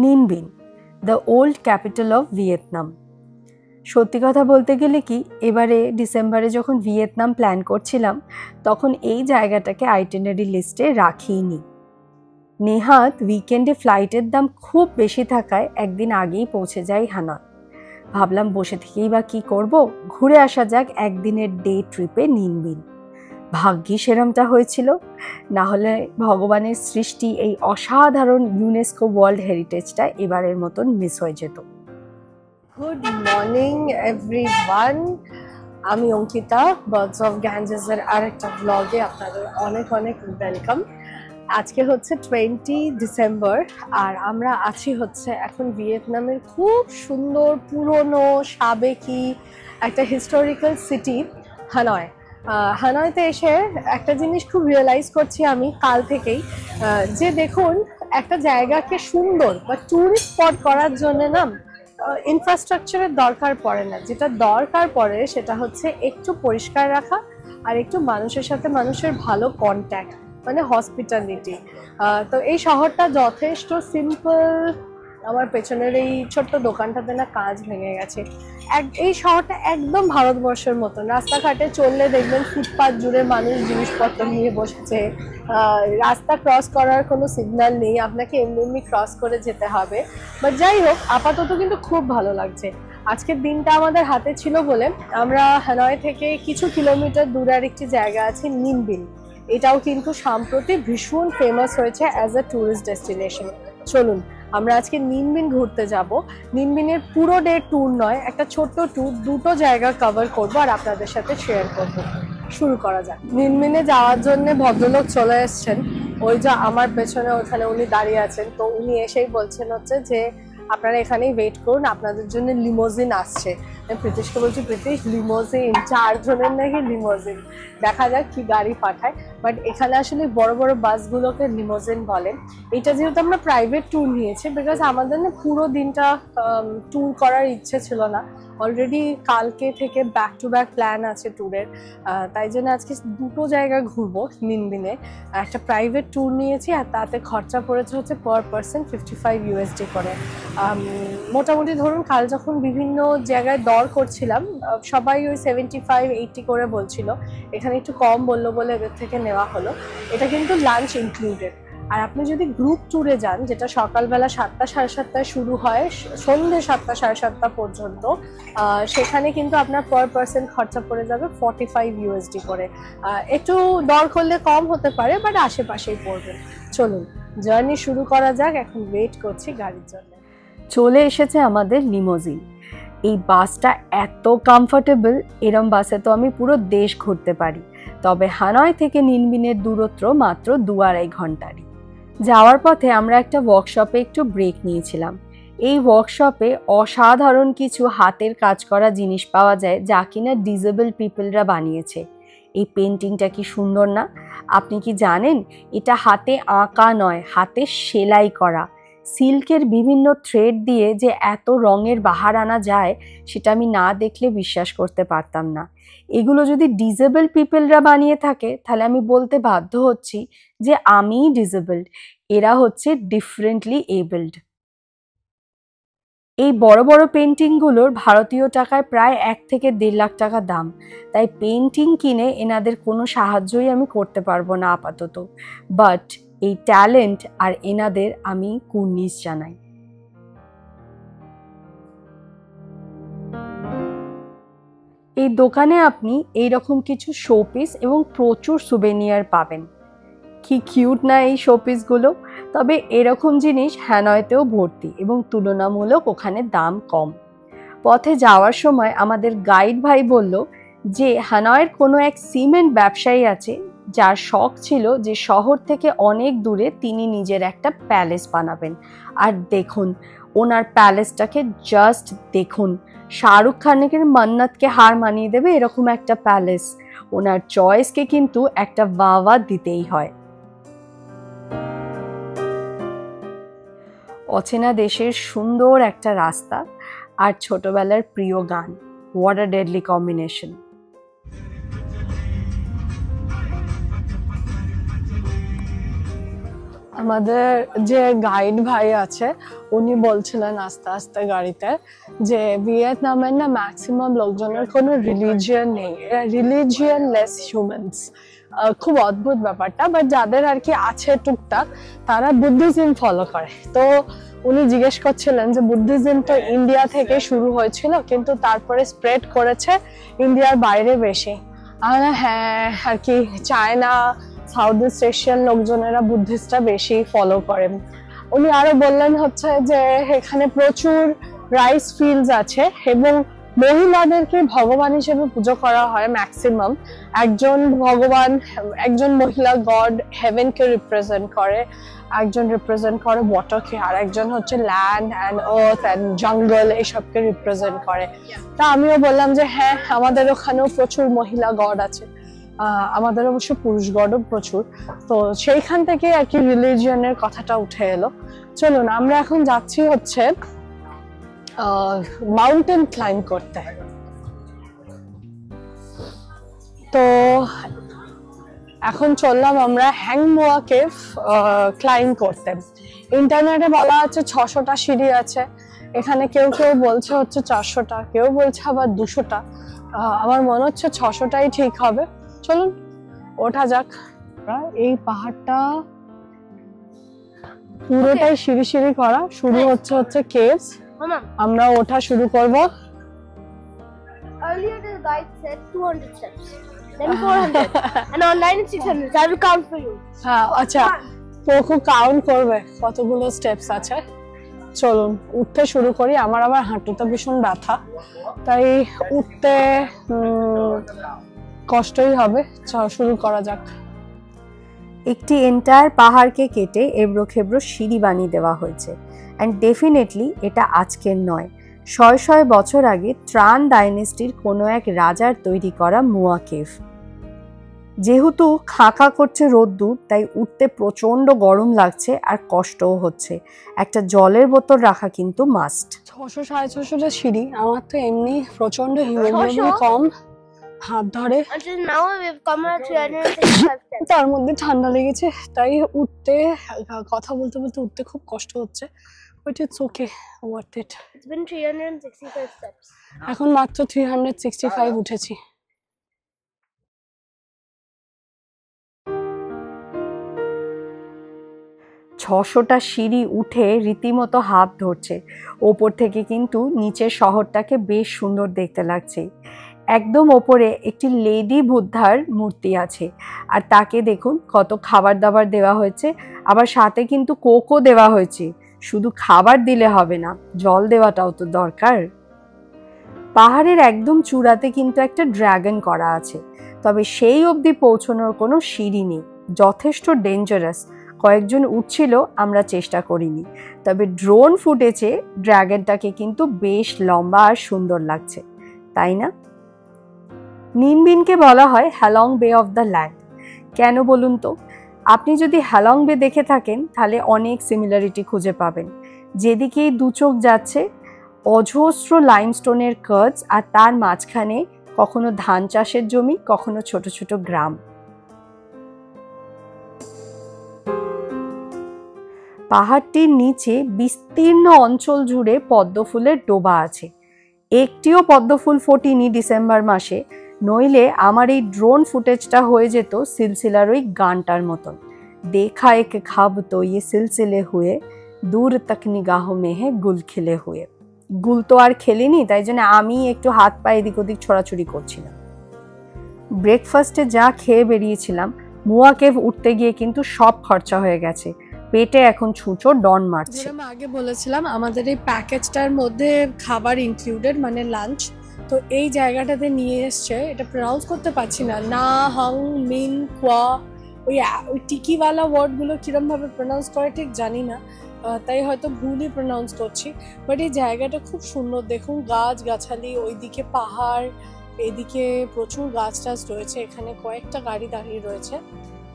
নিনবিন, the old capital of Vietnam. সত্যি কথা বলতে গেলে কি, এবারে ডিসেম্বরে যখন ভিয়েতনাম প্ল্যান করছিলাম তখন এই জায়গাটাকে আইটিনারি লিস্টে রাখিনি। নেহাত উইকেন্ডে ফ্লাইটের দাম খুব বেশি থাকায় একদিন আগেই পৌঁছে যাই হানয়। ভাবলাম বসে থেকেই বা কী করব, ঘুরে আসা যাক একদিনের ডে ট্রিপে নিনবিন। ভাগ্যি সেরমটা হয়েছিল, না হলে ভগবানের সৃষ্টি এই অসাধারণ ইউনেস্কো ওয়ার্ল্ড হেরিটেজটা এবারের মতন মিস হয়ে যেত। গুড মর্নিং এভরিওয়ান, আমি অঙ্কিতা, বার্ডস অফ গ্যাঞ্জেসের আরেকটা ব্লগে আপনাদের অনেক অনেক ওয়েলকাম। আজকে হচ্ছে 20 ডিসেম্বর আর আমরা আছি হচ্ছে এখন ভিয়েতনামের খুব সুন্দর পুরনো সাবেকি একটা হিস্টোরিক্যাল সিটি হানয়। হানয়তে এসে একটা জিনিস খুব রিয়েলাইজ করছি আমি কাল থেকেই, যে দেখুন একটা জায়গাকে সুন্দর বা ট্যুরিস্ট স্পট করার জন্য না ইনফ্রাস্ট্রাকচারের দরকার পড়ে না, যেটা দরকার পড়ে সেটা হচ্ছে একটু পরিষ্কার রাখা আর একটু মানুষের সাথে মানুষের ভালো কন্ট্যাক্ট, মানে হসপিটালিটি। তো এই শহরটা যথেষ্ট সিম্পল। আমার পেছনের এই ছোট্ট দোকানটাতে না কাঁচ ভেঙে গেছে। এই শহরটা একদম ভারতবর্ষের মতন, রাস্তাঘাটে চললে দেখবেন ফুটপাথ জুড়ে মানুষ জিনিসপত্র নিয়ে বসেছে, রাস্তা ক্রস করার কোনো সিগন্যাল নেই, আপনাকে এমনি ক্রস করে যেতে হবে। বাট যাই হোক, আপাতত কিন্তু খুব ভালো লাগছে। আজকের দিনটা আমাদের হাতে ছিল বলে আমরা হানয় থেকে কিছু কিলোমিটার দূরে আরেকটি জায়গা আছে নিনবিন, এটাও কিন্তু সম্প্রতি ভীষণ ফেমাস হয়েছে অ্যাজ আ ট্যুরিস্ট ডেস্টিনেশন। চলুন আমরা আজকে নিনবিন ঘুরতে যাব। নিনবিনের পুরো ডে ট্যুর নয়, একটা ছোট্ট ট্যুর, দুটো জায়গা কভার করব আর আপনাদের সাথে শেয়ার করব। শুরু করা যাক। নিনবিনে যাওয়ার জন্য ভদ্রলোক চলে এসছেন, ওই যে আমার পেছনে ওখানে উনি দাঁড়িয়ে আছেন। তো উনি এসেই বলছেন হচ্ছে যে আপনারা এখানেই ওয়েট করুন, আপনাদের জন্য লিমোজিন আসছে। প্রীতিশকে বলছি, প্রীতিশ লিমোজিন, 4 জনের নাকি লিমোজিন, দেখা যাক কি গাড়ি পাঠায়। বাট এখানে আসলে বড় বড় বাসগুলোকে লিমোজিন বলেন। এটা যেহেতু আমরা প্রাইভেট ট্যুর নিয়েছি, বিকজ আমাদের না পুরো দিনটা ট্যুর করার ইচ্ছে ছিল না, অলরেডি কালকে থেকে ব্যাক টু ব্যাক প্ল্যান আছে ট্যুরের। তাই জন্য আজকে দুটো জায়গা ঘুরবো নিনবিনে। একটা প্রাইভেট ট্যুর নিয়েছি আর তাতে খরচা পড়েছে হচ্ছে পার পারসন $55 করে। মোটামুটি ধরুন কাল যখন বিভিন্ন জায়গায় দর করছিলাম সবাই ওই 75-80 করে বলছিল, এখানে একটু কম বললো বলে এদের থেকে নেওয়া হলো। এটা কিন্তু লাঞ্চ ইনক্লুডেড। আর আপনি যদি গ্রুপ ট্যুরে যান, যেটা সকালবেলা 7টা সাড়ে 7টায় শুরু হয় সন্ধ্যে 7টা সাড়ে 7টা পর্যন্ত, সেখানে কিন্তু আপনার পার পারসন খরচা পড়ে যাবে $45 করে। একটু দর করলে কম হতে পারে, বাট আশেপাশেই পড়বে। চলুন জার্নি শুরু করা যাক, এখন ওয়েট করছি গাড়ির জন্য। চলে এসেছে আমাদের লিমোজিন। এই বাসটা এত কমফোর্টেবল, এরম বাসে তো আমি পুরো দেশ ঘুরতে পারি। তবে হানয় থেকে নিনবিনের দূরত্ব মাত্র 2-2.5 ঘন্টারই। যাওয়ার পথে আমরা একটা ওয়ার্কশপে একটু ব্রেক নিয়েছিলাম। এই ওয়ার্কশপে অসাধারণ কিছু হাতের কাজ করা জিনিস পাওয়া যায়, যা কিনা ডিসেবল পিপলরা বানিয়েছে। এই পেন্টিংটা কি সুন্দর না? আপনি কি জানেন এটা হাতে আঁকা নয়, হাতে সেলাই করা। সিল্কের বিভিন্ন থ্রেড দিয়ে যে এত রঙের বাহার আনা যায়, সেটা আমি না দেখলে বিশ্বাস করতে পারতাম না। এগুলো যদি ডিসেবল পিপলরা বানিয়ে থাকে, তাহলে আমি বলতে বাধ্য হচ্ছি যে আমিই ডিসেবলড, এরা হচ্ছে ডিফারেন্টলি এবলড। এই বড় বড় পেন্টিংগুলোর ভারতীয় টাকায় প্রায় 1 থেকে 1.5 লাখ টাকা দাম। তাই পেন্টিং কিনে এনাদের কোনো সাহায্যই আমি করতে পারবো না আপাতত। বাট এই ট্যালেন্ট আর এনাদের আমি কুর্নিশ জানাই। এই দোকানে আপনি এইরকম কিছু শোপিস এবং প্রচুর সুভেনিয়ার পাবেন। কি কিউট না এই শোপিসগুলো! তবে এরকম জিনিস হানয়তেও ভর্তি এবং তুলনামূলক ওখানে দাম কম। পথে যাওয়ার সময় আমাদের গাইড ভাই বলল যে হানয়ের কোনো এক সিমেন্ট ব্যবসায়ী আছে, যার শখ ছিল যে শহর থেকে অনেক দূরে তিনি নিজের একটা প্যালেস বানাবেন। আর দেখুন ওনার প্যালেসটাকে, জাস্ট দেখুন, শাহরুখ খানের মান্নাতকে হার মানিয়ে দেবে এরকম একটা প্যালেস। ওনার চয়েসকে কিন্তু একটা বাবা দিতেই হয়। অচেনা দেশের সুন্দর একটা রাস্তা আর ছোটবেলার প্রিয় গান, হোয়াট আ ডেডলি কম্বিনেশন। আমাদের যে গাইড ভাই আছে উনি বলছিলেন আস্তে আস্তে গাড়িতে যে ভিয়েতনামের না ম্যাক্সিমাম লোকজনের কোনো রিলিজিয়ন নেই, রিলিজিয়ন লেস হিউম্যানস। খুব অদ্ভুত ব্যাপারটা, বাট যাদের আর কি আছে টুকটাক তারা বুদ্ধিজম ফলো করে। তো উনি জিজ্ঞেস করছিলেন যে বুদ্ধিজম তো ইন্ডিয়া থেকে শুরু হয়েছিল কিন্তু তারপরে স্প্রেড করেছে ইন্ডিয়ার বাইরে বেশি। হ্যাঁ আর কি, চায়না সাউথ ইস্ট এশিয়ান লোকজনেরা বুদ্ধিস্টটা বেশি ফলো করেন। উনি আরো বললেন হচ্ছে যে এখানে প্রচুর রাইস ফিল্ডস আছে এবং মহিলাদেরকে ভগবান হিসেবে পুজো করা হয় ম্যাক্সিমাম। একজন ভগবান, একজন মহিলা গড হেভেনকে রিপ্রেজেন্ট করে, একজন রিপ্রেজেন্ট করে ওয়াটারকে, আর একজন হচ্ছে ল্যান্ড অ্যান্ড আর্থ অ্যান্ড জঙ্গল এইসবকে রিপ্রেজেন্ট করে। তা আমিও বললাম যে হ্যাঁ আমাদের ওখানেও প্রচুর মহিলা গড আছে, আমাদের অবশ্য পুরুষ গডও প্রচুর। তো সেইখান থেকে আর কি রিলিজিয়নের কথাটা উঠে এলো। চলুন আমরা এখন যাচ্ছি হচ্ছে মাউন্টেন ক্লাইম্ব করতে। তো এখন চললাম আমরা হ্যাংমোয়া কেভ ক্লাইম্ব করতে। ইন্টারনেটে বলা আছে 600টা সিঁড়ি আছে, এখানে কেউ কেউ বলছে হচ্ছে 400টা, কেউ বলছে আবার 200টা। আমার মনে হচ্ছে 600টাই ঠিক হবে। চলুন ওঠা যাক। এই পাহাড়টা পুরোটাই সিঁড়ি সিঁড়ি করা, শুরু হচ্ছে কেভস। আমরা ওঠা শুরু করব। Earlier the guide said 200 steps, then 400, and online it's 600. I will count for you. হ্যাঁ আচ্ছা, পোকো কাউন্ট করবে কতগুলো স্টেপস আছে। চলুন উঠতে শুরু করি। আমার আবার হাঁটুতে ভীষণ ব্যথা, তাই উঠতে কষ্টই হবে। শুরু করা যাক। একটি এন্টায়ার পাহাড়কে কেটে এবড়ো খেবড়ো সিঁড়ি বানিয়ে দেওয়া হয়েছে। অ্যান্ড ডেফিনেটলি এটা আজকের নয়, শয় শয় বছর আগে ত্রান ডাইনেস্টির কোনো এক রাজার তৈরি করা মুয়া কেভ। যেহেতু খাঁকা করছে রোদ্দুর, তাই উঠতে প্রচণ্ড গরম লাগছে আর কষ্টও হচ্ছে। একটা জলের বোতল রাখা কিন্তু মাস্ট। 600-650টা সিঁড়ি, আমার তো এমনি প্রচন্ড হিমোগ্লোবিন কম, হাত ধরে। Until now we've come at 365 steps. তার মধ্যে ঠান্ডা লেগেছে, তাই উঠতে কথা বলতে বলতে উঠতে খুব কষ্ট হচ্ছে, but it's okay, worth it. It's been 365 steps. এখন মাত্র 365 উঠেছি। ছশোটা সিঁড়ি উঠে রীতিমতো হাত ধরছে। ওপর থেকে কিন্তু নিচের শহরটাকে বেশ সুন্দর দেখতে লাগছে। একদম ওপরে একটি লেডি বুদ্ধার মূর্তি আছে, আর তাকে দেখুন কত খাবার দাবার দেওয়া হয়েছে, আবার সাথে কিন্তু কোকও দেওয়া হয়েছে। শুধু খাবার দিলে হবে না, জল দেওয়াটাও তো দরকার। পাহাড়ের একদম চূড়াতে কিন্তু একটা ড্রাগন করা আছে, তবে সেই অবধি পৌঁছানোর কোনো সিঁড়ি নেই, যথেষ্ট ডেঞ্জারাস। কয়েকজন উঠছিল, আমরা চেষ্টা করিনি, তবে ড্রোন ফুটেজে ড্রাগনটাকে কিন্তু বেশ লম্বা আর সুন্দর লাগছে, তাই না? নিনবিনকে বলা হয় হ্যালং বে অফ দ্য ল্যান্ড। কেন বলুন তো? আপনি যদি হ্যালং বে দেখে থাকেন তাহলে অনেক সিমিলারিটি খুঁজে পাবেন। যেদিকেই দু চোখ যাচ্ছে অজস্র লাইমস্টোনের কার্জ, আর তার মাঝখানে কখনো ধান চাষের জমি, কখনো ছোট ছোট গ্রাম। পাহাড়টির নিচে বিস্তীর্ণ অঞ্চল জুড়ে পদ্ম ফুলের ডোবা আছে। একটিও পদ্ম ফুল ফোটেনি ডিসেম্বর মাসে, নইলে আমার এই ড্রোন ফুটেজটা হয়ে যেত সিলসিলার ওই গানটার মতন, দেখা এক খাব তো ইয়ে সিলসিলে হুয়ে, দূর তক নিগাহো মে হে গুল খিলে হুয়ে। গুল তো আর খেলিনি, তাই জন্য আমি একটু হাত পা এদিক ওদিক ছোড়াছুড়ি করছিলাম। ব্রেকফাস্টে যা খেয়ে বেরিয়েছিলাম, মুয়া কেভ উঠতে গিয়ে কিন্তু সব খরচা হয়ে গেছে। পেটে এখন ছুঁচো ডন মারছে। যেরকম আগে বলেছিলাম আমাদের এই প্যাকেজটার মধ্যে খাবার ইনক্লুডেড, মানে লাঞ্চ। তো এই জায়গাটাতে নিয়ে এসছে, এটা প্রনাউন্স করতে পারছি না, না হং মিন কোয়া, ওই টিকিওয়ালা ওয়ার্ডগুলো কিরমভাবে প্রনাউন্স করে ঠিক জানি না, তাই হয়তো ভুলই প্রনাউন্স করছি। বাট এই জায়গাটা খুব সুন্দর, দেখুন গাছ গাছালি, ওইদিকে পাহাড়, এদিকে প্রচুর গাছ টাছ রয়েছে। এখানে কয়েকটা গাড়ি দাঁড়িয়ে রয়েছে।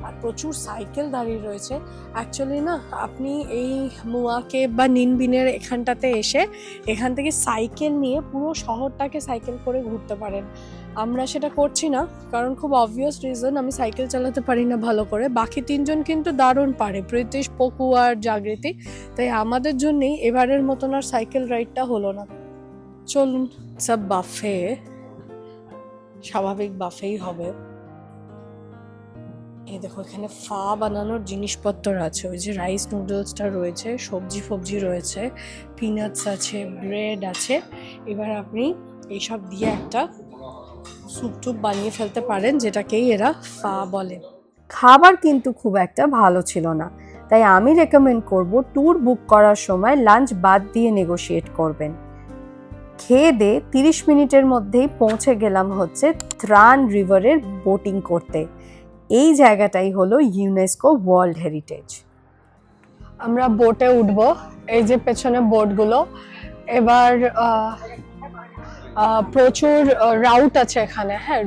আর প্রচুর সাইকেল দাঁড়িয়ে রয়েছে। অ্যাকচুয়ালি না, আপনি এই মুয়া কেভ বা নিনবিনের এখানটাতে এসে এখান থেকে সাইকেল নিয়ে পুরো শহরটাকে সাইকেল করে ঘুরতে পারেন। আমরা সেটা করছি না, কারণ খুব অবভিয়াস রিজন, আমি সাইকেল চালাতে পারি না ভালো করে। বাকি তিনজন কিন্তু দারুণ পারে, প্রীতিশ, পকু আর জাগৃতি। তাই আমাদের জন্যেই এবারের মতন আর সাইকেল রাইডটা হলো না। চলুন, সব বাফে, স্বাভাবিক বাফেই হবে। এই দেখো, এখানে ফা বানানোর জিনিসপত্র আছে, ওই যে রাইস নুডলসটা রয়েছে, সবজি ফবজি রয়েছে, পিনাটস আছে, ব্রেড আছে। এবার আপনি এইসব দিয়ে একটা স্যুপ টুপ বানিয়ে ফেলতে পারেন, যেটাকেই এরা ফা বলে। খাবার কিন্তু খুব একটা ভালো ছিল না, তাই আমি রেকমেন্ড করব ট্যুর বুক করার সময় লাঞ্চ বাদ দিয়ে নেগোশিয়েট করবেন। খেয়ে দিয়ে 30 মিনিটের মধ্যেই পৌঁছে গেলাম হচ্ছে ত্রান রিভারের বোটিং করতে। এই জায়গাটাই হলো ইউনেস্কো ওয়ার্ল্ড হেরিটেজ। আমরা বোটে উঠবো, এই যে পেছনে বোটগুলো। এবার প্রচুর রাউট আছে এখানে। হ্যাঁ,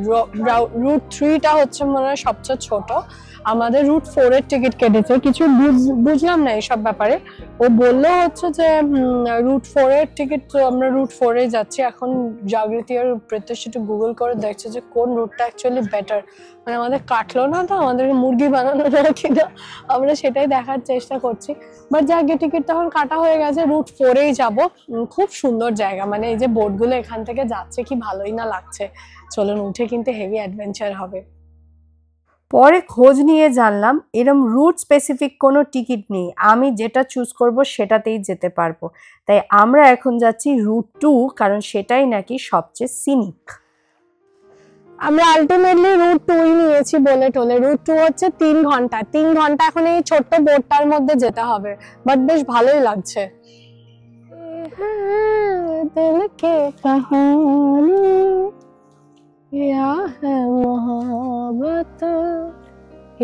রুট 3টা হচ্ছে মনে হয় সবচেয়ে ছোট। আমাদের রুট 4 এর টিকিট কেটেছে, কিছু বুঝলাম না এইসব ব্যাপারে। ও বললো হচ্ছে যে রুট 4 এর টিকিট, তো আমরা রুট 4 এ যাচ্ছি। এখন জাগৃতি আর প্রত্যেক একটু গুগল করে দেখছে যে কোন রুটটা অ্যাকচুয়ালি বেটার। মানে আমাদের কাটলো না তো, আমাদেরকে মুরগি বানানো না কিনা, আমরা সেটাই দেখার চেষ্টা করছি। বাট যাকে টিকিট তখন কাটা হয়ে গেছে, রুট 4 এই যাবো। খুব সুন্দর জায়গা, মানে এই যে বোটগুলো এখান থেকে যাচ্ছে, কি ভালোই না লাগছে। চলুন, উঠে কিন্তু হেভি অ্যাডভেঞ্চার হবে। পরে খোঁজ নিয়ে জানলাম এরম রুট স্পেসিফিক কোনো টিকিট নেই, আমি যেটা চুজ করব সেটাতেই যেতে পারবো। তাই আমরা এখন যাচ্ছি রুট 2, কারণ সেটাই নাকি সবচেয়ে সিনিক। আমরা আলটিমেটলি রুট 2 নিয়েছি বলে টোলে। রুট 2 হচ্ছে 3 ঘন্টা। 3 ঘন্টা এখন এই ছোট্ট বোটটার মধ্যে যেতে হবে, বাট বেশ ভালোই লাগছে। দিল কে কাহানি ইয়া হ্যায় মোহব্বত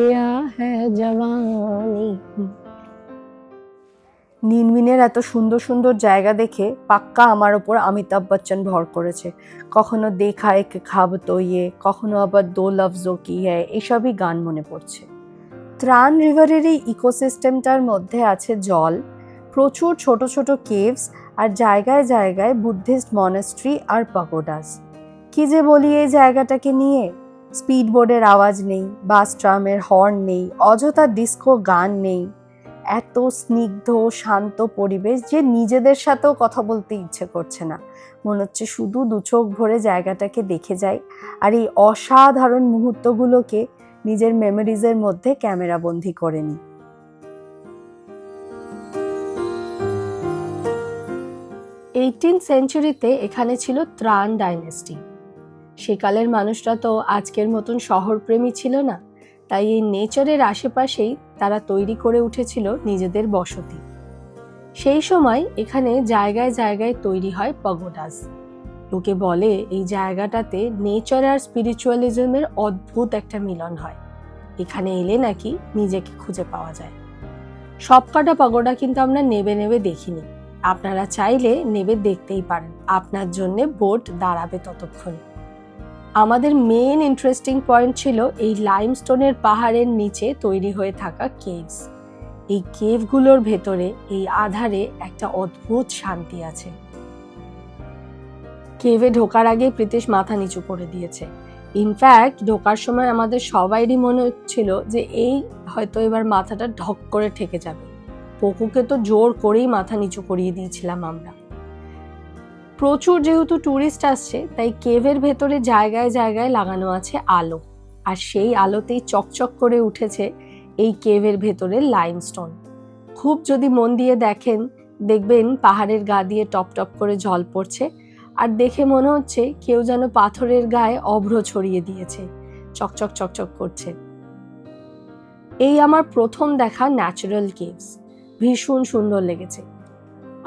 ইয়া হ্যায় জওয়ানি। নিনমিনের এত সুন্দর সুন্দর জায়গা দেখে পাক্কা আমার ওপর অমিতাভ বচ্চন ভর করেছে। কখনো দেখা এক খাব তো ইয়ে, কখনো আবার দো লফজো কি হ্যায়, এসবই গান মনে পড়ছে। ত্রান রিভারের এই ইকোসিস্টেমটার মধ্যে আছে জল, প্রচুর ছোট ছোট কেভস, আর জায়গায় জায়গায় বুদ্ধিস্ট মনাস্ট্রি আর পাগোডাস। কি যে বলি এই জায়গাটাকে নিয়ে, স্পিড বোর্ডের আওয়াজ নেই, বাস ট্রামের হর্ন নেই, অযথা ডিস্কো গান নেই। এত স্নিগ্ধ শান্ত পরিবেশ যে নিজেদের সাথেও কথা বলতে ইচ্ছে করছে না। মনে হচ্ছে শুধু দু চোখ ভরে জায়গাটাকে দেখে যাই, আর এই অসাধারণ মুহূর্তগুলোকে নিজের মেমোরিজের মধ্যে ক্যামেরা বন্দি করে নিই। 18th সেঞ্চুরিতে এখানে ছিল ত্রান ডাইনেস্টি। সেকালের মানুষরা তো আজকের মতন শহরপ্রেমী ছিল না, তাই এই নেচারের আশেপাশেই তারা তৈরি করে উঠেছিল নিজেদের বসতি। সেই সময় এখানে জায়গায় জায়গায় তৈরি হয় পাগোডাস। লোকে বলে এই জায়গাটাতে নেচার আর স্পিরিচুয়ালিজমের অদ্ভুত একটা মিলন হয়। এখানে এলে নাকি নিজেকে খুঁজে পাওয়া যায়। সবকটা পাগোডা কিন্তু আমরা নেবে নেবে দেখিনি, আপনারা চাইলে নেবে দেখতেই পারেন, আপনার জন্য বোট দাঁড়াবে ততক্ষণে। আমাদের মেইন ইন্টারেস্টিং পয়েন্ট ছিল এই লাইমস্টোনের পাহাড়ের নিচে তৈরি হয়ে থাকা কেভস। এই কেভগুলোর ভেতরে এই আধারে একটা অদ্ভুত শান্তি আছে। কেভে ঢোকার আগে প্রীতিশ মাথা নিচু করে দিয়েছে। ইনফ্যাক্ট ঢোকার সময় আমাদের সবাইরই মনে হচ্ছিল যে এই হয়তো এবার মাথাটা ঢক করে ঠেকে যাবে। পকুকে তো জোর করেই মাথা নিচু করিয়ে দিয়েছিলাম আমরা। প্রচুর যেহেতু ট্যুরিস্ট আসছে, তাই কেভের ভেতরে জায়গায় জায়গায় লাগানো আছে আলো, আর সেই আলোতেই চকচক করে উঠেছে এই কেভের ভেতরে লাইমস্টোন। খুব যদি মন দিয়ে দেখেন, দেখবেন পাহাড়ের গা দিয়ে টপ টপ করে জল পড়ছে, আর দেখে মনে হচ্ছে কেউ যেন পাথরের গায়ে অভ্র ছড়িয়ে দিয়েছে, চকচক চকচক করছে। এই আমার প্রথম দেখা ন্যাচারাল কেভস, ভীষণ সুন্দর লেগেছে।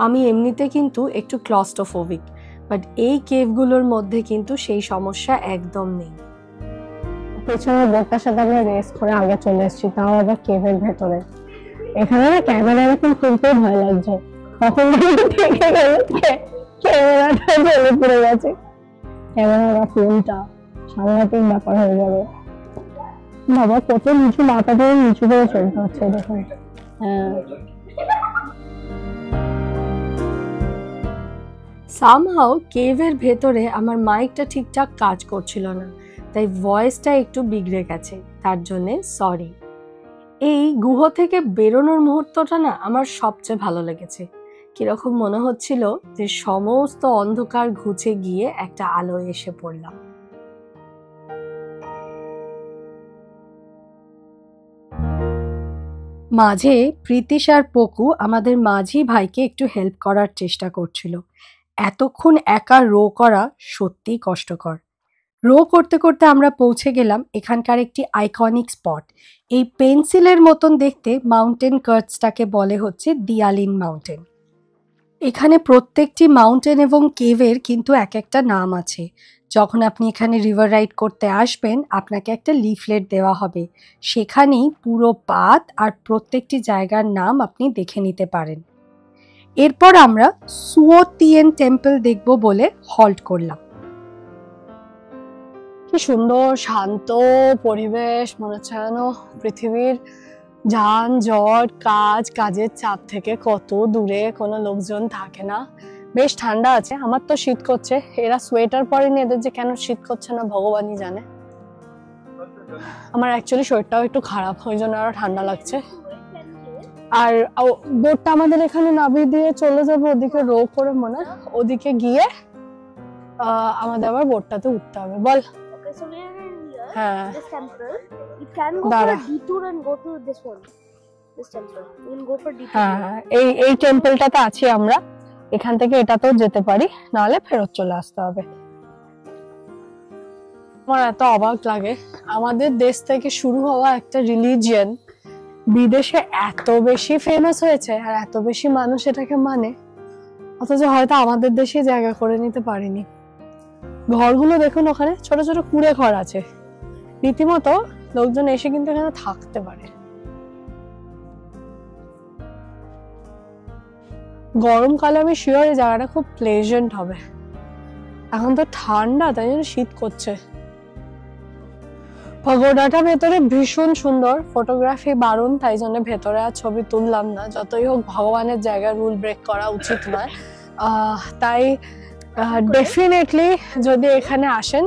আমি এমনিতে কিন্তু একটু ক্লস্ট্রোফোবিক, বাট এই কেভগুলোর মধ্যে কিন্তু সেই সমস্যা একদম নেই। পেছনের বোটটার সাথে আমরা রেস করে আগে চলে এসেছি, তাও আবার কেভের ভেতরে। এখানে না ক্যামেরা এরকম খুলতেই ভয় লাগছে, কখন থেকে গেল ক্যামেরাটা জ্বলে পড়ে গেছে, ক্যামেরা বা ফোনটা সাংঘাতিক ব্যাপার হয়ে যাবে। বাবা কত নিচু, মাথা ধরে নিচু করে চলতে হচ্ছে দেখুন। হ্যাঁ, সামহাও কেভের ভেতরে আমার মাইকটা ঠিকঠাক কাজ করছিল না, তাই ভয়েসটা একটু বিগড়ে গেছে, তার জন্যে সরি। এই গুহ থেকে বেরোনোর মুহূর্তটা না আমার সবচেয়ে ভালো লেগেছে। কিরকম মনে হচ্ছিল যে সমস্ত অন্ধকার ঘুচে গিয়ে একটা আলোয় এসে পড়লাম। মাঝে প্রীতিশ আর পকু আমাদের মাঝি ভাইকে একটু হেল্প করার চেষ্টা করছিল। এতক্ষণ একা রো করা সত্যিই কষ্টকর। রো করতে করতে আমরা পৌঁছে গেলাম এখানকার একটি আইকনিক স্পট। এই পেন্সিলের মতন দেখতে মাউন্টেন কার্টসটাকে বলে হচ্ছে দিয়ালিন মাউন্টেন। এখানে প্রত্যেকটি মাউন্টেন এবং কেভের কিন্তু এক একটা নাম আছে। যখন আপনি এখানে রিভার রাইড করতে আসবেন, আপনাকে একটা লিফলেট দেওয়া হবে, সেখানেই পুরো পাথ আর প্রত্যেকটি জায়গার নাম আপনি দেখে নিতে পারেন। এরপর আমরা সুওতিয়েন টেম্পল দেখব বলে হল্ট করলাম। কি সুন্দর শান্ত পরিবেশ, মনে হচ্ছে যেন পৃথিবীর যানজট, কাজের চাপ থেকে কত দূরে, কোনো লোকজন থাকে না, বেশ ঠান্ডা আছে। আমার তো শীত করছে, এরা সোয়েটার পরেনি, এদের যে কেন শীত করছে না ভগবানই জানে। আমার অ্যাকচুয়ালি শরীরটাও একটু খারাপ, ওই জন্য আরো ঠান্ডা লাগছে। আর বোটটা আমাদের এখানে নামিয়ে দিয়ে চলে যাবে ওদিকে রো করে, মনে ওদিকে গিয়ে আমাদের আবার বোটটাতে উঠতে হবে। বল। Okay, so we are in here. হ্যাঁ, This temple. You can go Dara. for a detour and go to this one. This temple. You can go for detour. হ্যাঁ, এই টেম্পলটাতে আছি আমরা, এখান থেকে এটাতেও যেতে পারি, নাহলে ফেরত চলে আসতে হবে। আমার এত অবাক লাগে, আমাদের দেশ থেকে শুরু হওয়া একটা রিলিজিয়ন বিদেশে এত বেশি ফেমাস হয়েছে আর এত বেশি মানুষ এটাকে মানে, অথচ হয়তো আমাদের দেশে জায়গা করে নিতে পারিনি। ঘরগুলো দেখুন, ওখানে ছোট ছোট কুঁড়ে ঘর আছে, রীতিমতো লোকজন এসে কিন্তু এখানে থাকতে পারে। গরমকালে আমি শিওর এই জায়গাটা খুব প্লেজেন্ট হবে। এখন তো ঠান্ডা, তাই জন্য শীত করছে। পাগোডাটা ভেতরে ভীষণ সুন্দর, ফটোগ্রাফি বারণ, তাই জন্য ভেতরে আর ছবি তুললাম না। যতই হোক ভগবানের জায়গা, রুল ব্রেক করা উচিত নয়। তাই ডেফিনেটলি যদি এখানে আসেন,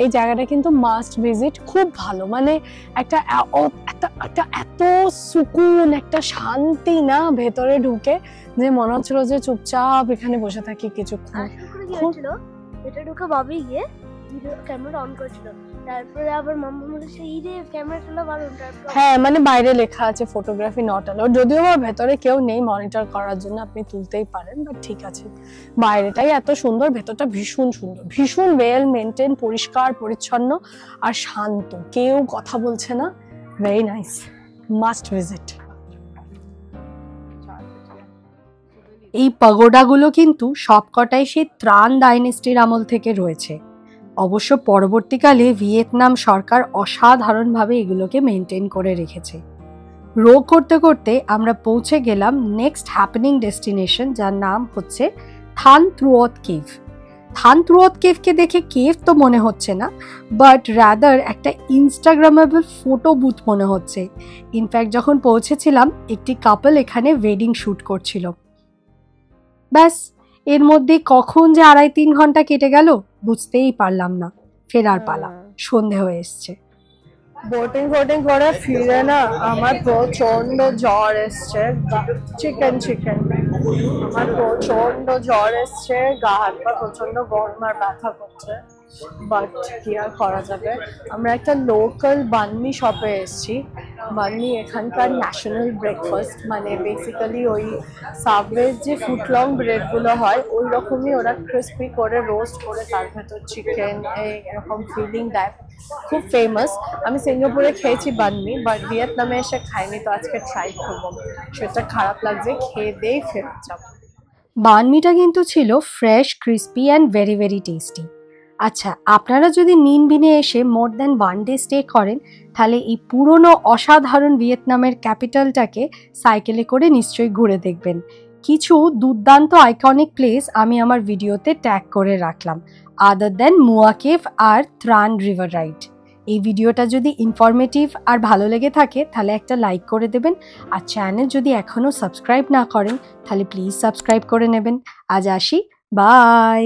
এই জায়গাটা কিন্তু মাস্ট ভিজিট। খুব ভালো, মানে একটা এত সুকুন, একটা শান্তি না ভেতরে ঢুকে, যে মনে হচ্ছিল যে চুপচাপ এখানে বসে থাকি কিছুক্ষণ। এটা ঢুকে ভাবি গিয়ে ভিডিও ক্যামেরা অন করেছিল, তারপরে আবার মাম্মা বলেছে এই রে ক্যামেরাটা বারণ। হ্যাঁ, মানে বাইরে লেখা আছে ফটোগ্রাফি নট অ্যালাউড, যদিও বা ভেতরে কেউ নেই মনিটর করার জন্য, আপনি তুলতেই পারেন, বাট ঠিক আছে। বাইরেটাই এত সুন্দর, ভেতরটা ভীষণ সুন্দর, ভীষণ ওয়েল মেনটেন, পরিষ্কার পরিচ্ছন্ন আর শান্ত, কেউ কথা বলছে না। Very nice, must visit. এই পাগোডাগুলো কিন্তু সবকটাই সেই ত্রাণ ডাইনেস্টির আমল থেকে রয়েছে। অবশ্য পরবর্তীকালে ভিয়েতনাম সরকার অসাধারণভাবে এগুলোকে মেনটেন করে রেখেছে। রো করতে করতে আমরা পৌঁছে গেলাম নেক্সট হ্যাপেনিং ডেস্টিনেশন, যার নাম হচ্ছে থান ত্রুয়ত কেভ। থান ত্রুয়ত কেভকে দেখে কেভ তো মনে হচ্ছে না, বাট রাদার একটা ইনস্টাগ্রামেবল ফটো বুথ মনে হচ্ছে। ইনফ্যাক্ট যখন পৌঁছেছিলাম, একটি কাপল এখানে ওয়েডিং শ্যুট করছিল। ব্যাস, এর মধ্যে কখন যে 2.5-3 ঘন্টা কেটে গেল বুঝতেই পারলাম না। ফেরার পালা, সন্ধে হয়ে এসছে। বোটিং করে ফিরে না আমার প্রচন্ড জ্বর এসছে, চিকেন আমার প্রচন্ড জ্বর এসছে, গা হাত পা প্রচন্ড গরম আর ব্যথা করছে, বাট কি আর করা যাবে। আমরা একটা লোকাল বান্নি শপে এসেছি। বান্নি এখানকার ন্যাশনাল ব্রেকফাস্ট, মানে বেসিক্যালি ওই সাবওয়ের যে ফুটলং ব্রেডগুলো হয় ওই রকমই ওরা ক্রিস্পি করে রোস্ট করে তার ভেতর চিকেন এরকম ফিলিং দেয়, খুব ফেমাস। আমি সিঙ্গাপুরে খেয়েছি বান্নি, বাট ভিয়েতনামে এসে খাইনি, তো আজকে ট্রাই করবো। সেটা খারাপ লাগছে, খেয়ে দিয়েই ফেরত যাবো। বানমিটা কিন্তু ছিল fresh, crispy and very very tasty. আচ্ছা, আপনারা যদি নিনবিনে এসে মোর দ্যান 1 ডে স্টে করেন, তাহলে এই পুরনো অসাধারণ ভিয়েতনামের ক্যাপিটালটাকে সাইকেলে করে নিশ্চয়ই ঘুরে দেখবেন। কিছু দুর্দান্ত আইকনিক প্লেস আমি আমার ভিডিওতে ট্যাগ করে রাখলাম, আদার দ্যান মুয়া কেভ আর ত্রাণ রিভার রাইড। এই ভিডিওটা যদি ইনফরমেটিভ আর ভালো লেগে থাকে তাহলে একটা লাইক করে দেবেন, আর চ্যানেল যদি এখনও সাবস্ক্রাইব না করেন তাহলে প্লিজ সাবস্ক্রাইব করে নেবেন। আজ আসি, বাই।